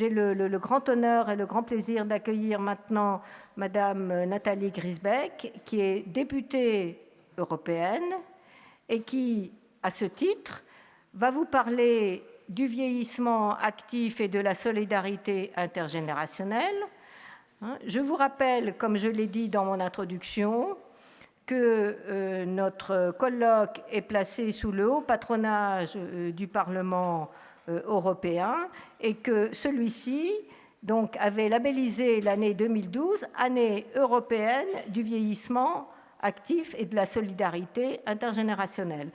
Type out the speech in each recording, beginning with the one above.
j'ai le grand honneur et le grand plaisir d'accueillir maintenant Madame Nathalie Griesbeck, qui est députée européenne et qui, à ce titre, va vous parler du vieillissement actif et de la solidarité intergénérationnelle. Je vous rappelle, comme je l'ai dit dans mon introduction, que notre colloque est placé sous le haut patronage du Parlement européen et que celui-ci donc, avait labellisé l'année 2012 année européenne du vieillissement actif et de la solidarité intergénérationnelle.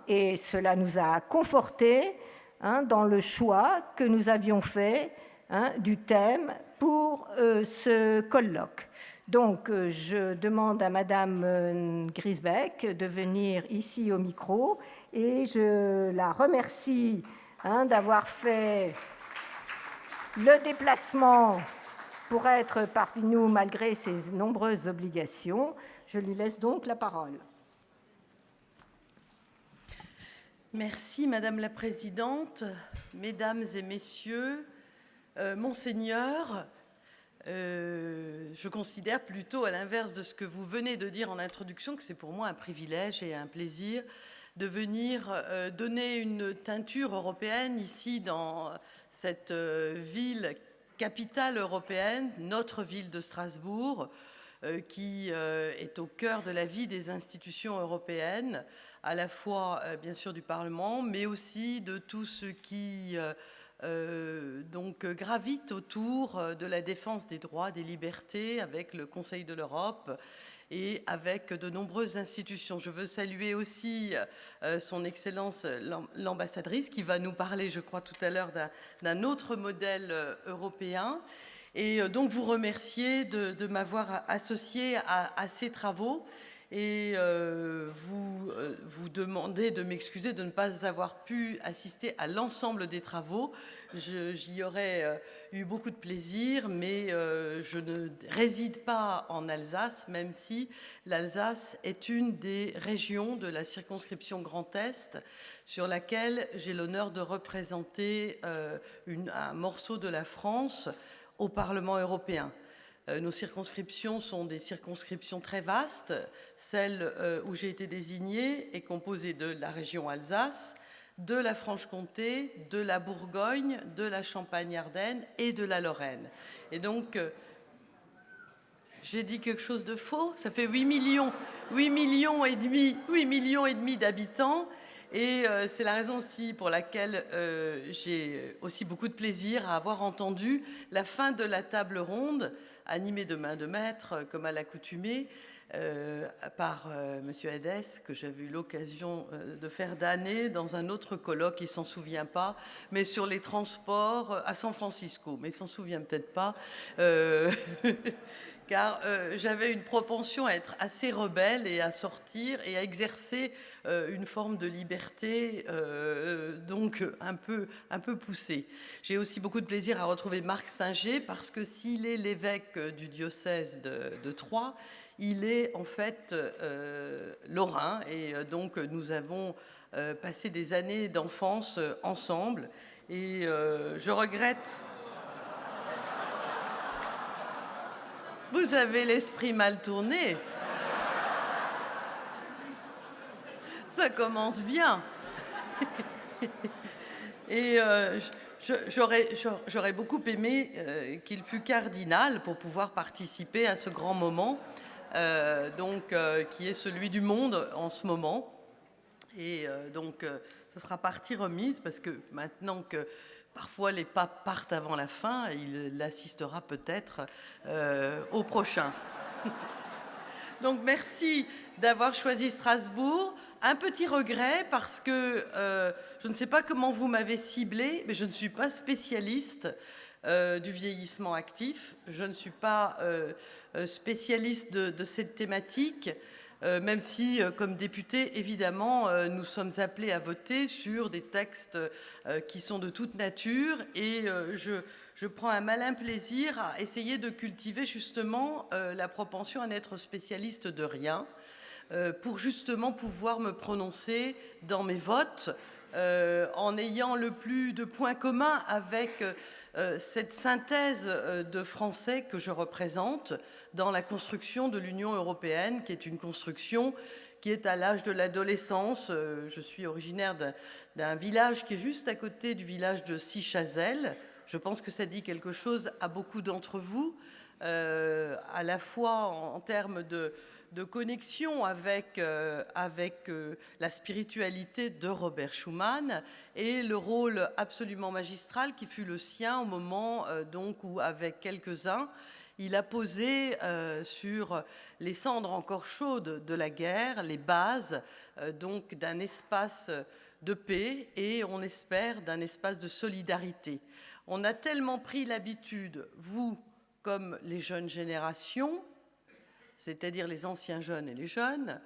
Et cela nous a confortés dans le choix que nous avions fait du thème pour ce colloque. Donc, je demande à Madame Griesbeck de venir ici au micro et je la remercie d'avoir fait le déplacement pour être parmi nous malgré ses nombreuses obligations. Je lui laisse donc la parole. Merci Madame la Présidente, Mesdames et Messieurs, Monseigneur, je considère plutôt, à l'inverse de ce que vous venez de dire en introduction, que c'est pour moi un privilège et un plaisir de venir donner une teinture européenne ici dans cette ville capitale européenne, notre ville de Strasbourg, qui est au cœur de la vie des institutions européennes, à la fois bien sûr du Parlement, mais aussi de tout ce qui donc gravite autour de la défense des droits, des libertés, avec le Conseil de l'Europe et avec de nombreuses institutions. Je veux saluer aussi son Excellence l'ambassadrice qui va nous parler, je crois, tout à l'heure d'un autre modèle européen. Et donc vous remercier de m'avoir associé à ces travaux et vous demander de m'excuser de ne pas avoir pu assister à l'ensemble des travaux. J'y aurais eu beaucoup de plaisir, mais je ne réside pas en Alsace, même si l'Alsace est une des régions de la circonscription Grand Est sur laquelle j'ai l'honneur de représenter un morceau de la France au Parlement européen. Nos circonscriptions sont des circonscriptions très vastes. Celle où j'ai été désignée est composée de la région Alsace, de la Franche-Comté, de la Bourgogne, de la Champagne-Ardenne et de la Lorraine. Et donc, j'ai dit quelque chose de faux. Ça fait 8 millions et demi d'habitants. Et c'est la raison aussi pour laquelle j'ai aussi beaucoup de plaisir à avoir entendu la fin de la table ronde, animée de main de maître, comme à l'accoutumée, par M. Hadès, que j'avais eu l'occasion de faire d'année dans un autre colloque, il ne s'en souvient pas, mais sur les transports à San Francisco, mais il ne s'en souvient peut-être pas. Car j'avais une propension à être assez rebelle et à sortir et à exercer une forme de liberté donc un peu poussée. J'ai aussi beaucoup de plaisir à retrouver Marc Singer parce que s'il est l'évêque du diocèse de Troyes, il est en fait lorrain et donc nous avons passé des années d'enfance ensemble et je regrette... Vous avez l'esprit mal tourné. Ça commence bien. Et j'aurais beaucoup aimé qu'il fût cardinal pour pouvoir participer à ce grand moment, qui est celui du monde en ce moment. Et donc, ce sera partie remise parce que maintenant que parfois les papes partent avant la fin, il assistera peut-être au prochain. Donc merci d'avoir choisi Strasbourg. Un petit regret parce que je ne sais pas comment vous m'avez ciblé, mais je ne suis pas spécialiste du vieillissement actif. Je ne suis pas spécialiste de cette thématique. Même si, comme député, évidemment, nous sommes appelés à voter sur des textes qui sont de toute nature et je prends un malin plaisir à essayer de cultiver justement la propension à n'être spécialiste de rien pour justement pouvoir me prononcer dans mes votes en ayant le plus de points communs avec cette synthèse de Français que je représente dans la construction de l'Union européenne, qui est une construction qui est à l'âge de l'adolescence. Je suis originaire d'un village qui est juste à côté du village de Sichazel. Je pense que ça dit quelque chose à beaucoup d'entre vous, à la fois en termes de connexion avec la spiritualité de Robert Schuman et le rôle absolument magistral qui fut le sien au moment donc où, avec quelques-uns, il a posé sur les cendres encore chaudes de la guerre les bases donc d'un espace de paix et, on espère, d'un espace de solidarité. On a tellement pris l'habitude, vous comme les jeunes générations, c'est-à-dire les anciens jeunes et les jeunes,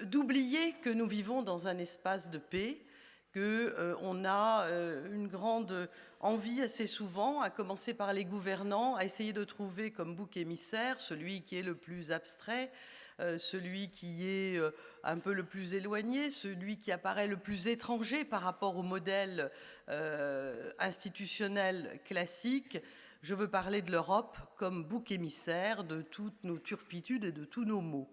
d'oublier que nous vivons dans un espace de paix, qu'on a une grande envie assez souvent, à commencer par les gouvernants, à essayer de trouver comme bouc émissaire celui qui est le plus abstrait, celui qui est un peu le plus éloigné, celui qui apparaît le plus étranger par rapport au modèle institutionnel classique. Je veux parler de l'Europe comme bouc émissaire de toutes nos turpitudes et de tous nos maux.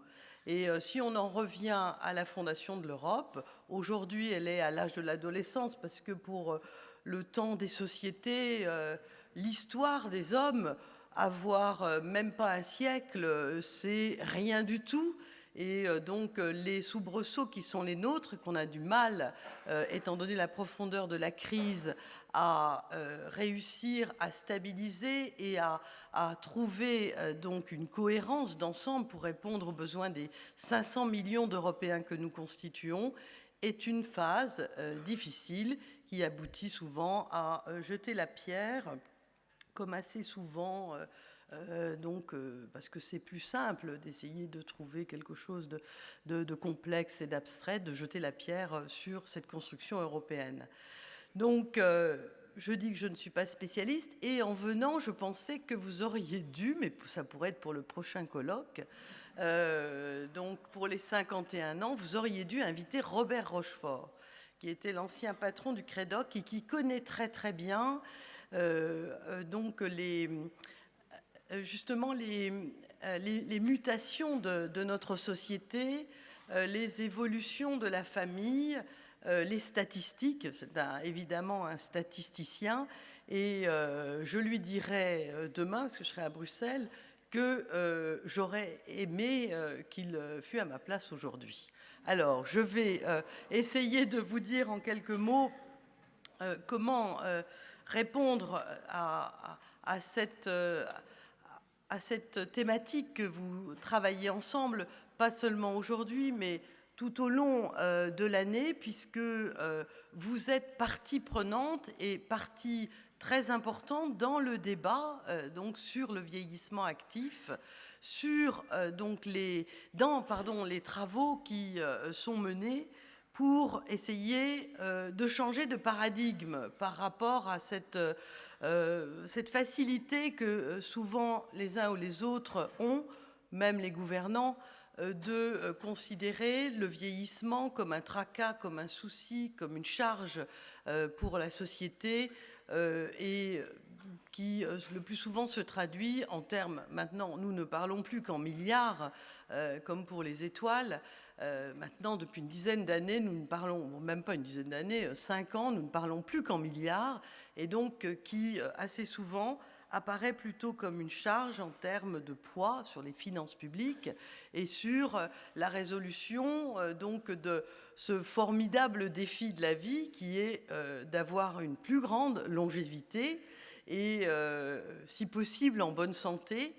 Et si on en revient à la fondation de l'Europe, aujourd'hui elle est à l'âge de l'adolescence parce que pour le temps des sociétés, l'histoire des hommes, avoir même pas un siècle, c'est rien du tout. Et donc les soubresauts qui sont les nôtres, qu'on a du mal, étant donné la profondeur de la crise, à réussir à stabiliser et à trouver donc une cohérence d'ensemble pour répondre aux besoins des 500 millions d'Européens que nous constituons, est une phase difficile qui aboutit souvent à jeter la pierre, comme assez souvent parce que c'est plus simple d'essayer de trouver quelque chose de complexe et d'abstrait, de jeter la pierre sur cette construction européenne. Donc, je dis que je ne suis pas spécialiste, et en venant, je pensais que vous auriez dû, mais ça pourrait être pour le prochain colloque, donc pour les 51 ans, vous auriez dû inviter Robert Rochefort, qui était l'ancien patron du Crédoc et qui connaît très très bien donc justement les mutations de notre société, les évolutions de la famille, les statistiques. C'est évidemment un statisticien, et je lui dirai demain, parce que je serai à Bruxelles, que j'aurais aimé qu'il fût à ma place aujourd'hui. Alors, je vais essayer de vous dire en quelques mots comment répondre à cette thématique que vous travaillez ensemble, pas seulement aujourd'hui, mais tout au long de l'année, puisque vous êtes partie prenante et partie très importante dans le débat donc sur le vieillissement actif, sur donc les travaux qui sont menés pour essayer de changer de paradigme par rapport à cette facilité que souvent les uns ou les autres ont, même les gouvernants, de considérer le vieillissement comme un tracas, comme un souci, comme une charge pour la société, et qui le plus souvent se traduit en termes, maintenant nous ne parlons plus qu'en milliards, comme pour les étoiles. Maintenant, depuis une dizaine d'années, nous ne parlons, même pas une dizaine d'années, 5 ans, nous ne parlons plus qu'en milliards, et donc qui assez souvent apparaît plutôt comme une charge en termes de poids sur les finances publiques et sur la résolution donc de ce formidable défi de la vie qui est d'avoir une plus grande longévité et si possible en bonne santé,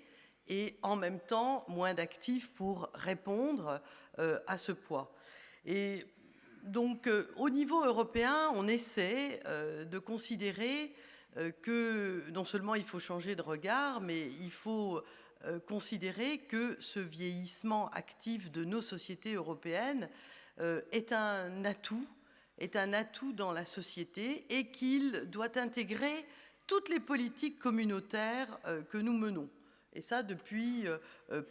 et en même temps moins d'actifs pour répondre à ce poids. Et donc au niveau européen, on essaie de considérer que non seulement il faut changer de regard, mais il faut considérer que ce vieillissement actif de nos sociétés européennes est un atout dans la société, et qu'il doit intégrer toutes les politiques communautaires que nous menons. Et ça, depuis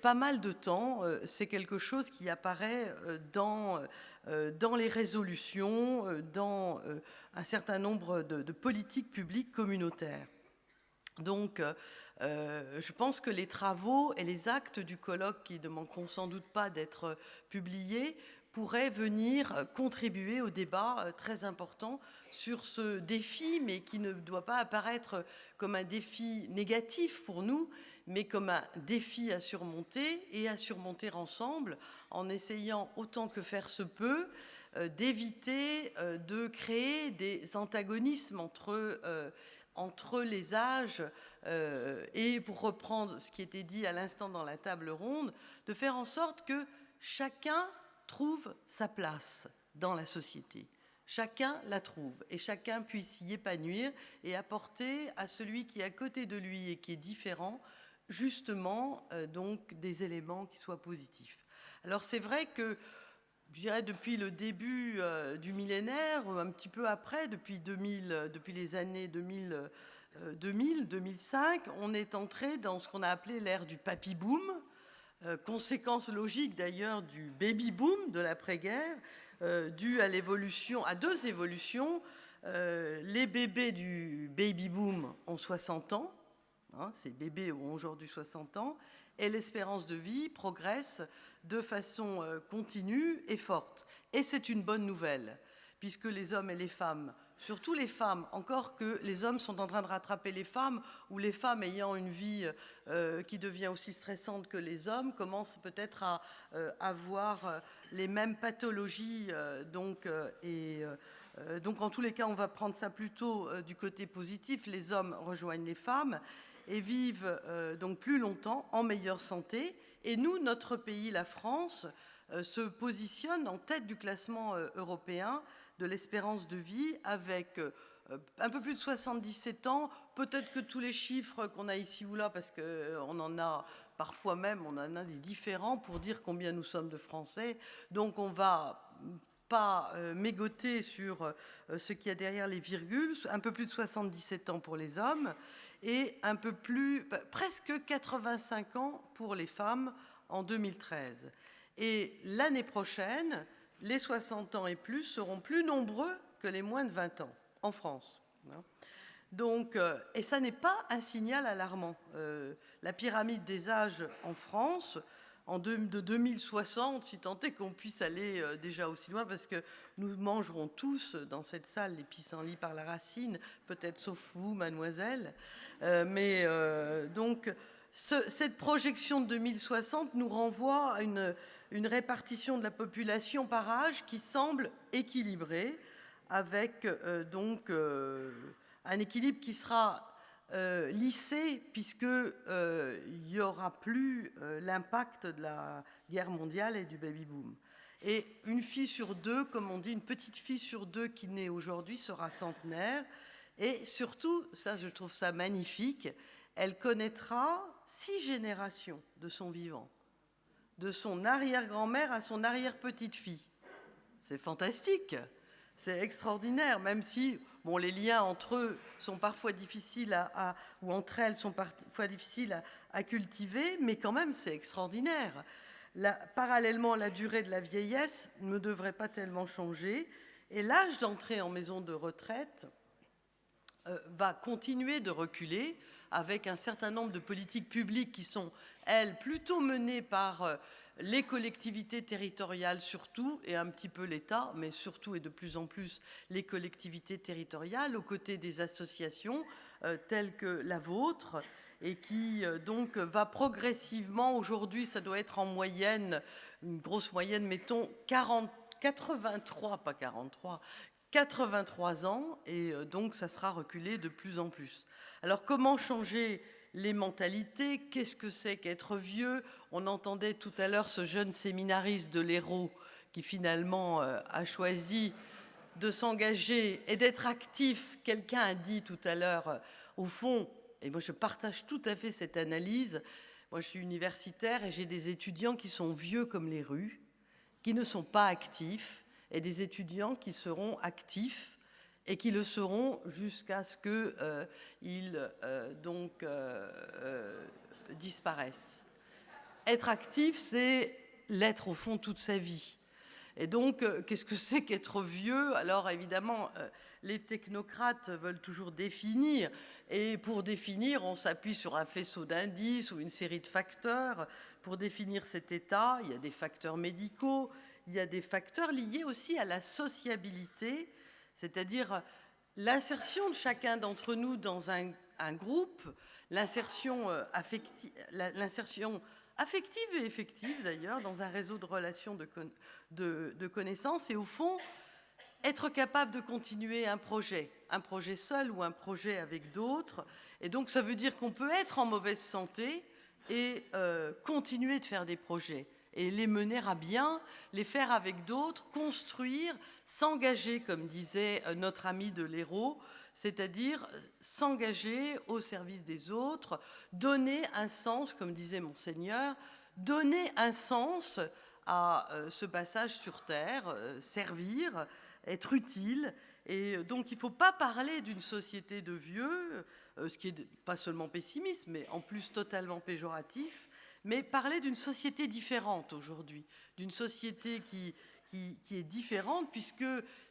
pas mal de temps, c'est quelque chose qui apparaît dans les résolutions, dans un certain nombre de politiques publiques communautaires. Donc, je pense que les travaux et les actes du colloque, qui ne manqueront sans doute pas d'être publiés, pourraient venir contribuer au débat très important sur ce défi, mais qui ne doit pas apparaître comme un défi négatif pour nous, mais comme un défi à surmonter et à surmonter ensemble, en essayant autant que faire se peut d'éviter de créer des antagonismes entre les âges et, pour reprendre ce qui était dit à l'instant dans la table ronde, de faire en sorte que chacun trouve sa place dans la société. Chacun la trouve et chacun puisse y épanouir et apporter à celui qui est à côté de lui et qui est différent, justement, donc des éléments qui soient positifs. Alors c'est vrai que, je dirais, depuis le début du millénaire, un petit peu après, depuis les années 2000-2005, on est entré dans ce qu'on a appelé l'ère du papy-boom, conséquence logique d'ailleurs du baby-boom de l'après-guerre, dû à deux évolutions. Les bébés du baby-boom ont 60 ans, ces bébés ont aujourd'hui 60 ans, et l'espérance de vie progresse de façon continue et forte. Et c'est une bonne nouvelle, puisque les hommes et les femmes, surtout les femmes, encore que les hommes sont en train de rattraper les femmes, ou les femmes ayant une vie qui devient aussi stressante que les hommes, commencent peut-être à avoir les mêmes pathologies. Donc en tous les cas, on va prendre ça plutôt du côté positif. Les hommes rejoignent les femmes et vivent donc plus longtemps, en meilleure santé. Et nous, notre pays, la France, se positionne en tête du classement européen de l'espérance de vie, avec un peu plus de 77 ans. Peut-être que tous les chiffres qu'on a ici ou là, parce qu'on en a parfois même, on en a des différents pour dire combien nous sommes de Français. Donc on va pas mégoter sur ce qu'il y a derrière les virgules. Un peu plus de 77 ans pour les hommes et presque 85 ans pour les femmes en 2013. Et l'année prochaine, les 60 ans et plus seront plus nombreux que les moins de 20 ans en France. Donc, et ça n'est pas un signal alarmant. La pyramide des âges en France, de 2060, si tant est qu'on puisse aller déjà aussi loin, parce que nous mangerons tous dans cette salle les pissenlits par la racine, peut-être sauf vous, mademoiselle. Donc, cette projection de 2060 nous renvoie à une répartition de la population par âge qui semble équilibrée, avec un équilibre qui sera lissé, puisqu'il n'y aura plus l'impact de la guerre mondiale et du baby-boom. Et une fille sur deux, comme on dit, une petite fille sur deux qui naît aujourd'hui sera centenaire. Et surtout, ça je trouve ça magnifique, elle connaîtra 6 générations de son vivant, de son arrière-grand-mère à son arrière-petite-fille. C'est fantastique, c'est extraordinaire, même si les liens entre eux sont parfois difficiles ou entre elles sont parfois difficiles à cultiver, mais quand même c'est extraordinaire. Parallèlement, la durée de la vieillesse ne devrait pas tellement changer, et l'âge d'entrée en maison de retraite va continuer de reculer, avec un certain nombre de politiques publiques qui sont, elles, plutôt menées par les collectivités territoriales surtout, et un petit peu l'État, mais surtout et de plus en plus les collectivités territoriales, aux côtés des associations telles que la vôtre, et qui donc va progressivement, aujourd'hui ça doit être en moyenne, une grosse moyenne, mettons 83 ans, et donc ça sera reculé de plus en plus. Alors comment changer les mentalités? Qu'est-ce que c'est qu'être vieux? On entendait tout à l'heure ce jeune séminariste de l'Hérault qui finalement a choisi de s'engager et d'être actif. Quelqu'un a dit tout à l'heure, au fond, et moi je partage tout à fait cette analyse, moi je suis universitaire et j'ai des étudiants qui sont vieux comme les rues, qui ne sont pas actifs, et des étudiants qui seront actifs et qui le seront jusqu'à ce qu'ils disparaissent. Être actif, c'est l'être au fond toute sa vie. Et donc, qu'est-ce que c'est qu'être vieux? Alors, évidemment, les technocrates veulent toujours définir. Et pour définir, on s'appuie sur un faisceau d'indices ou une série de facteurs. Pour définir cet état, il y a des facteurs médicaux, il y a des facteurs liés aussi à la sociabilité, c'est-à-dire l'insertion de chacun d'entre nous dans un groupe, l'insertion affective et effective d'ailleurs, dans un réseau de relations de connaissances, et au fond, être capable de continuer un projet seul ou un projet avec d'autres. Et donc ça veut dire qu'on peut être en mauvaise santé et continuer de faire des projets et les mener à bien, les faire avec d'autres, construire, s'engager, comme disait notre ami de l'Hérault, c'est-à-dire s'engager au service des autres, donner un sens, comme disait Monseigneur, donner un sens à ce passage sur Terre, servir, être utile. Et donc il ne faut pas parler d'une société de vieux, ce qui est pas seulement pessimiste, mais en plus totalement péjoratif, mais parler d'une société différente aujourd'hui, d'une société qui est différente, puisque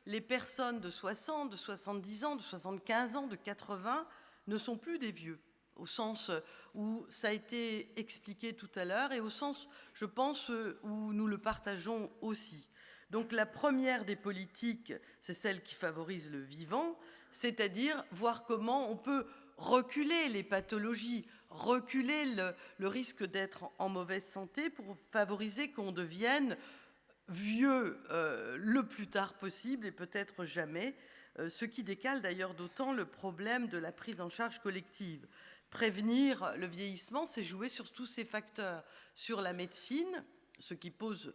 les personnes de 60, de 70 ans, de 75 ans, de 80 ne sont plus des vieux, au sens où ça a été expliqué tout à l'heure, et au sens, je pense, où nous le partageons aussi. Donc la première des politiques, c'est celle qui favorise le vivant, c'est-à-dire voir comment on peut reculer les pathologies, reculer le risque d'être en mauvaise santé pour favoriser qu'on devienne vieux le plus tard possible et peut-être jamais, ce qui décale d'ailleurs d'autant le problème de la prise en charge collective. Prévenir le vieillissement, c'est jouer sur tous ces facteurs, sur la médecine, ce qui pose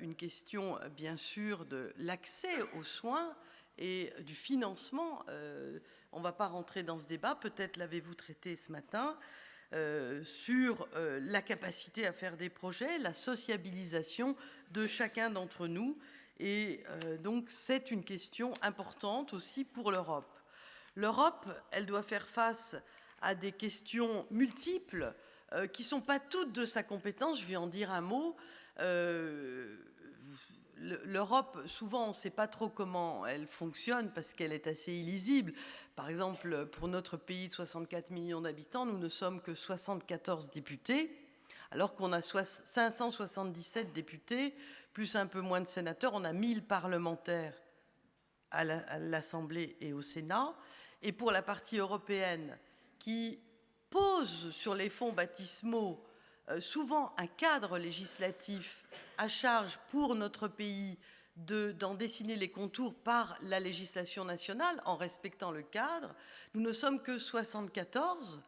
une question bien sûr de l'accès aux soins et du financement. On ne va pas rentrer dans ce débat, peut-être l'avez-vous traité ce matin, sur la capacité à faire des projets, la sociabilisation de chacun d'entre nous. Et donc c'est une question importante aussi pour l'Europe. L'Europe, elle doit faire face à des questions multiples qui ne sont pas toutes de sa compétence. Je vais en dire un mot. L'Europe, souvent, on ne sait pas trop comment elle fonctionne parce qu'elle est assez illisible. Par exemple, pour notre pays de 64 millions d'habitants, nous ne sommes que 74 députés, alors qu'on a 577 députés, plus un peu moins de sénateurs. On a 1000 parlementaires à l'Assemblée et au Sénat. Et pour la partie européenne, qui pose sur les fonds baptismaux souvent un cadre législatif à charge pour notre pays d'en dessiner les contours par la législation nationale en respectant le cadre, nous ne sommes que 74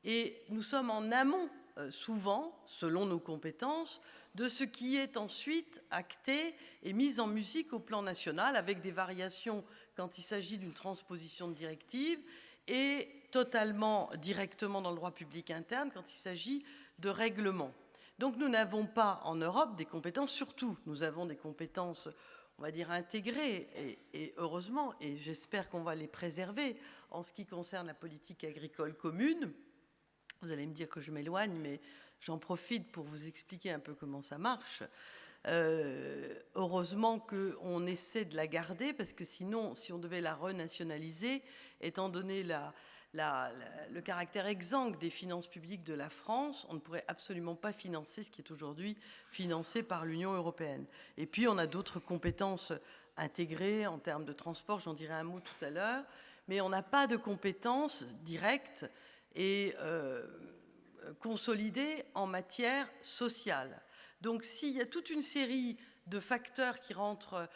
et nous sommes en amont, souvent, selon nos compétences, de ce qui est ensuite acté et mis en musique au plan national, avec des variations quand il s'agit d'une transposition de directive et totalement directement dans le droit public interne quand il s'agit de règlements. Donc nous n'avons pas en Europe des compétences, surtout nous avons des compétences, on va dire, intégrées, et heureusement, et j'espère qu'on va les préserver en ce qui concerne la politique agricole commune. Vous allez me dire que je m'éloigne, mais j'en profite pour vous expliquer un peu comment ça marche. Heureusement qu'on essaie de la garder, parce que sinon, si on devait la renationaliser, étant donné le caractère exsangue des finances publiques de la France, on ne pourrait absolument pas financer ce qui est aujourd'hui financé par l'Union européenne. Et puis, on a d'autres compétences intégrées en termes de transport, j'en dirai un mot tout à l'heure, mais on n'a pas de compétences directes et consolidées en matière sociale. Donc, s'il y a toute une série de facteurs qui rentrent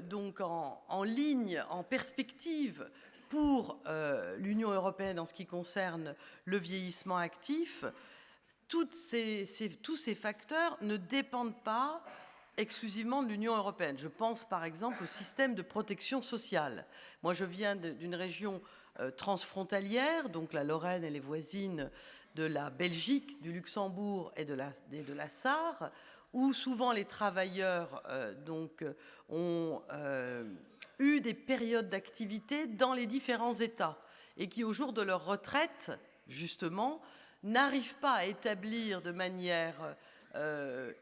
donc en ligne, en perspective pour l'Union européenne en ce qui concerne le vieillissement actif, tous ces facteurs ne dépendent pas exclusivement de l'Union européenne. Je pense par exemple au système de protection sociale. Moi, je viens d'une région transfrontalière, donc la Lorraine et les voisines de la Belgique, du Luxembourg et de la Sarre, où souvent les travailleurs ont eu des périodes d'activité dans les différents États et qui, au jour de leur retraite, justement, n'arrivent pas à établir de manière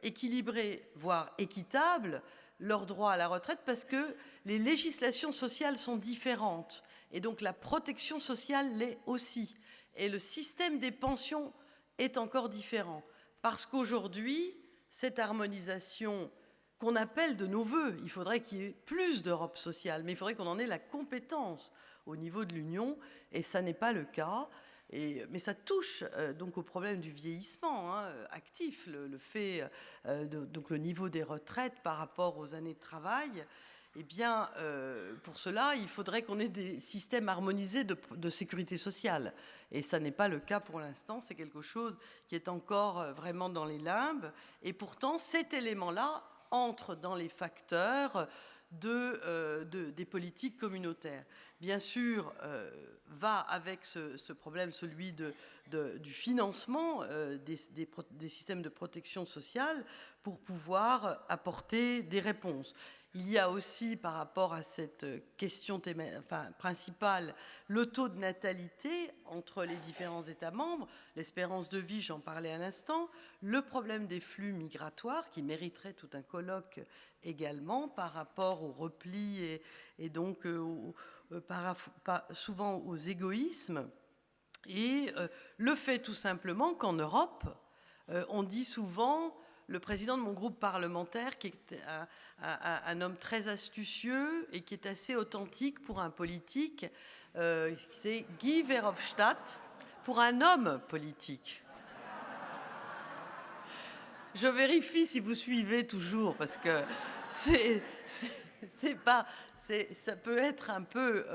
équilibrée, voire équitable, leur droit à la retraite parce que les législations sociales sont différentes et donc la protection sociale l'est aussi. Et le système des pensions est encore différent parce qu'aujourd'hui, cette harmonisation qu'on appelle de nos voeux, il faudrait qu'il y ait plus d'Europe sociale, mais il faudrait qu'on en ait la compétence au niveau de l'Union et ça n'est pas le cas. Mais ça touche donc au problème du vieillissement actif, le fait, donc le niveau des retraites par rapport aux années de travail. Eh bien, pour cela, il faudrait qu'on ait des systèmes harmonisés de sécurité sociale. Et ça n'est pas le cas pour l'instant, c'est quelque chose qui est encore vraiment dans les limbes. Et pourtant, cet élément-là entre dans les facteurs des politiques communautaires. Bien sûr, va avec ce problème, celui du financement des systèmes de protection sociale pour pouvoir apporter des réponses. Il y a aussi, par rapport à cette question principale, le taux de natalité entre les différents États membres, l'espérance de vie, j'en parlais à l'instant, le problème des flux migratoires, qui mériterait tout un colloque également par rapport au repli et donc souvent aux égoïsmes, et le fait tout simplement qu'en Europe, on dit souvent... Le président de mon groupe parlementaire, qui est un homme très astucieux et qui est assez authentique pour un politique, c'est Guy Verhofstadt, pour un homme politique. Je vérifie si vous suivez toujours, parce que ça peut être un peu,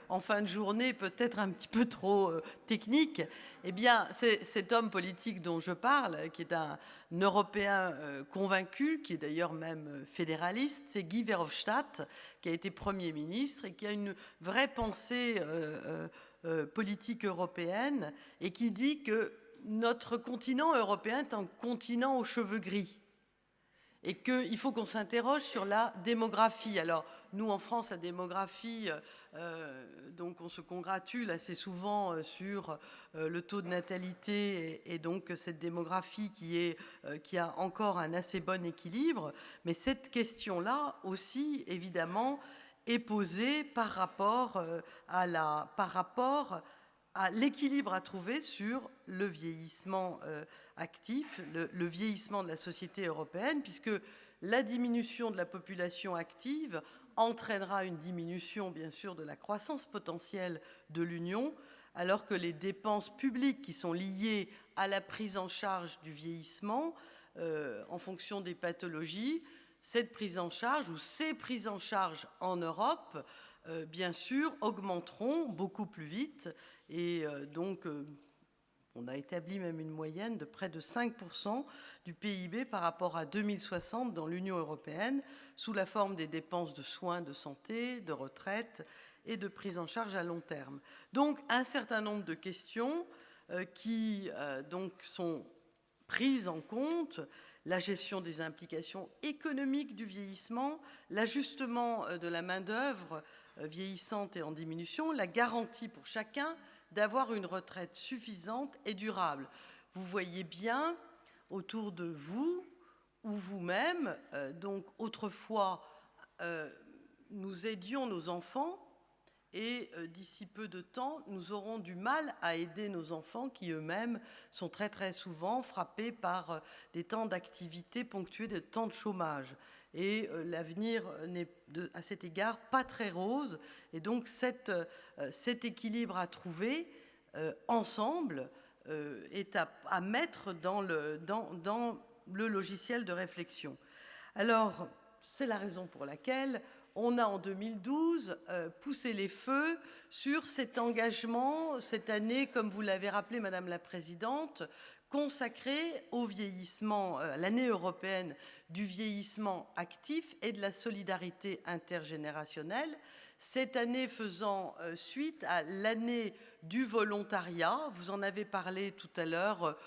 en fin de journée, peut-être un petit peu trop technique. Eh bien, c'est cet homme politique dont je parle, qui est un Européen convaincu, qui est d'ailleurs même fédéraliste, c'est Guy Verhofstadt, qui a été Premier ministre et qui a une vraie pensée politique européenne et qui dit que notre continent européen est un continent aux cheveux gris et qu'il faut qu'on s'interroge sur la démographie. Alors, nous, en France, la démographie, donc on se congratule assez souvent sur le taux de natalité et donc cette démographie qui a encore un assez bon équilibre. Mais cette question-là aussi, évidemment, est posée par rapport à l'équilibre à trouver sur le vieillissement actif, le vieillissement de la société européenne, puisque la diminution de la population active entraînera une diminution, bien sûr, de la croissance potentielle de l'Union, alors que les dépenses publiques qui sont liées à la prise en charge du vieillissement, en fonction des pathologies, cette prise en charge ou ces prises en charge en Europe, bien sûr, augmenteront beaucoup plus vite. Et donc, on a établi même une moyenne de près de 5% du PIB par rapport à 2060 dans l'Union européenne, sous la forme des dépenses de soins de santé, de retraite et de prise en charge à long terme. Donc, un certain nombre de questions qui donc sont prises en compte, la gestion des implications économiques du vieillissement, l'ajustement de la main-d'œuvre vieillissante et en diminution, la garantie pour chacun d'avoir une retraite suffisante et durable. Vous voyez bien autour de vous ou vous-même, donc autrefois, nous aidions nos enfants et d'ici peu de temps, nous aurons du mal à aider nos enfants qui eux-mêmes sont très très souvent frappés par des temps d'activité ponctués de temps de chômage. Et l'avenir n'est à cet égard pas très rose. Et donc cet équilibre à trouver ensemble est à mettre dans le logiciel de réflexion. Alors, c'est la raison pour laquelle on a en 2012 poussé les feux sur cet engagement, cette année, comme vous l'avez rappelé, Madame la Présidente, consacrée au vieillissement, l'année européenne du vieillissement actif et de la solidarité intergénérationnelle. Cette année faisant suite à l'année du volontariat, vous en avez parlé tout à l'heure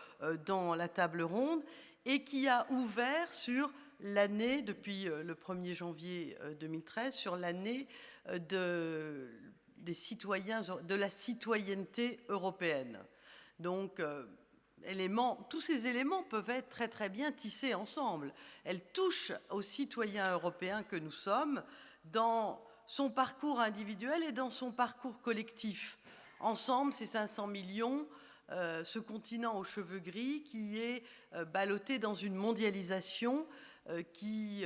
dans la table ronde, et qui a ouvert sur l'année, depuis le 1er janvier 2013, sur l'année des citoyens, de la citoyenneté européenne. Donc, tous ces éléments peuvent être très très bien tissés ensemble. Elle touche aux citoyens européens que nous sommes dans son parcours individuel et dans son parcours collectif. Ensemble, ces 500 millions, ce continent aux cheveux gris qui est ballotté dans une mondialisation qui,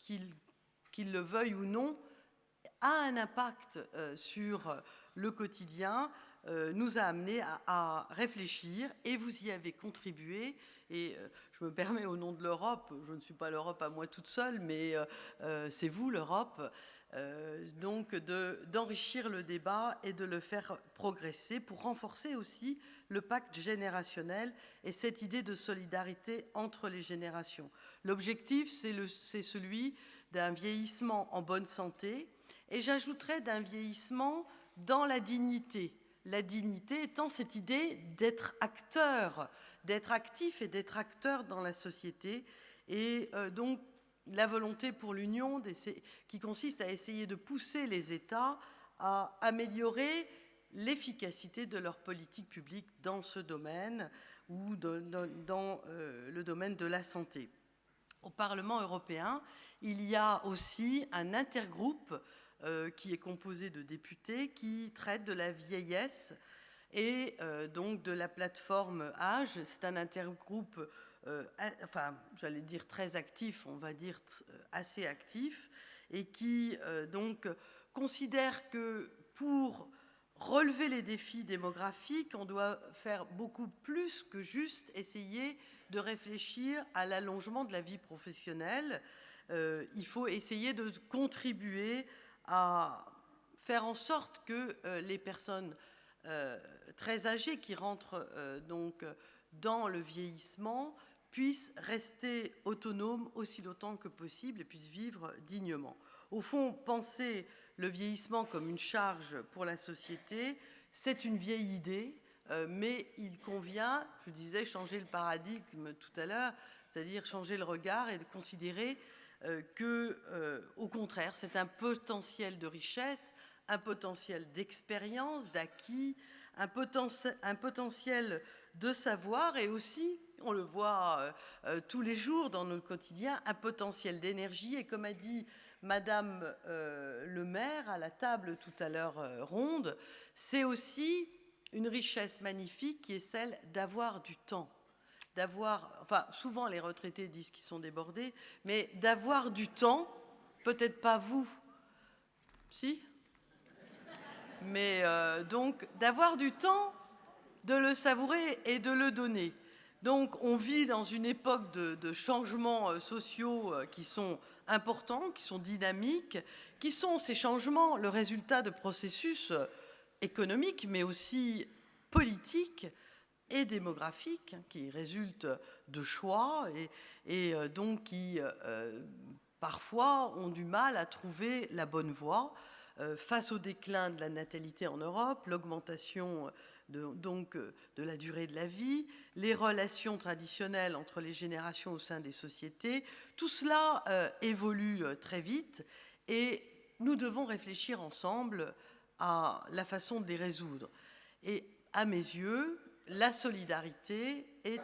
qu'il le veuille ou non, a un impact sur le quotidien, nous a amené à réfléchir, et vous y avez contribué. Et je me permets, au nom de l'Europe, je ne suis pas l'Europe à moi toute seule, mais c'est vous l'Europe, donc d'enrichir le débat et de le faire progresser pour renforcer aussi le pacte générationnel et cette idée de solidarité entre les générations. L'objectif, c'est celui d'un vieillissement en bonne santé, et j'ajouterais d'un vieillissement dans la dignité. La dignité étant cette idée d'être acteur, d'être actif et d'être acteur dans la société. Et donc, la volonté pour l'Union qui consiste à essayer de pousser les États à améliorer l'efficacité de leur politique publique dans ce domaine ou dans le domaine de la santé. Au Parlement européen, il y a aussi un intergroupe qui est composé de députés qui traite de la vieillesse et donc de la plateforme âge. C'est un intergroupe, enfin, j'allais dire très actif, on va dire assez actif, et qui donc considère que pour relever les défis démographiques, on doit faire beaucoup plus que juste essayer de réfléchir à l'allongement de la vie professionnelle. Il faut essayer de contribuer à faire en sorte que les personnes très âgées qui rentrent donc dans le vieillissement puissent rester autonomes aussi longtemps que possible et puissent vivre dignement. Au fond, penser le vieillissement comme une charge pour la société, c'est une vieille idée, mais il convient, je disais, changer le paradigme tout à l'heure, c'est-à-dire changer le regard et de considérer au contraire, c'est un potentiel de richesse, un potentiel d'expérience, d'acquis, un potentiel de savoir, et aussi, on le voit tous les jours dans notre quotidien, un potentiel d'énergie. Et comme a dit Madame le maire à la table tout à l'heure ronde, c'est aussi une richesse magnifique qui est celle d'avoir du temps. Enfin, souvent les retraités disent qu'ils sont débordés, mais d'avoir du temps, peut-être pas vous, si, mais donc d'avoir du temps, de le savourer et de le donner. Donc on vit dans une époque de changements sociaux qui sont importants, qui sont dynamiques, qui sont ces changements le résultat de processus économiques, mais aussi politiques et démographiques qui résultent de choix et donc qui parfois ont du mal à trouver la bonne voie face au déclin de la natalité en Europe, l'augmentation de la durée de la vie, les relations traditionnelles entre les générations au sein des sociétés. Tout cela évolue très vite et nous devons réfléchir ensemble à la façon de les résoudre. Et à mes yeux, la solidarité est